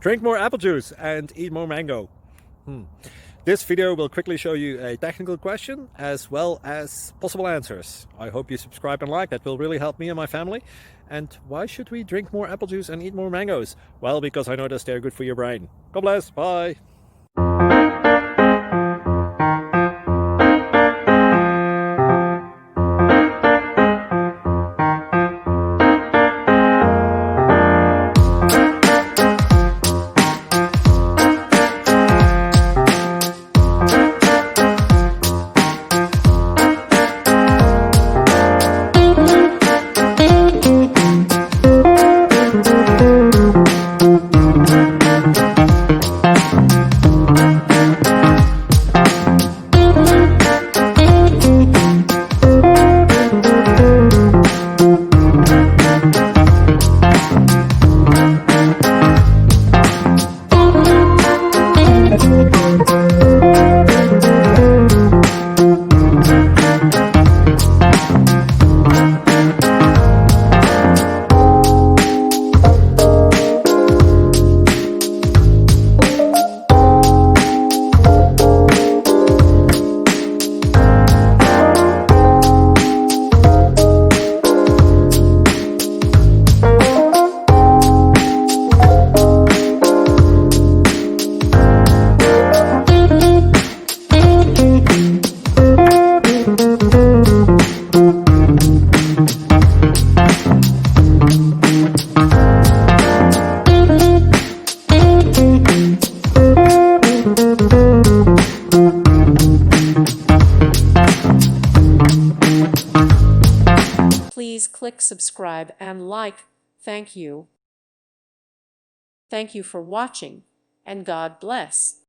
Drink more apple juice and eat more mango. This video will quickly show you a technical question as well as possible answers. I hope you subscribe and like, that will really help me and my family. And why should we drink more apple juice and eat more mangoes? Well, because I noticed they're good for your brain. God bless, bye. Please click subscribe and like. Thank you. Thank you for watching, and God bless.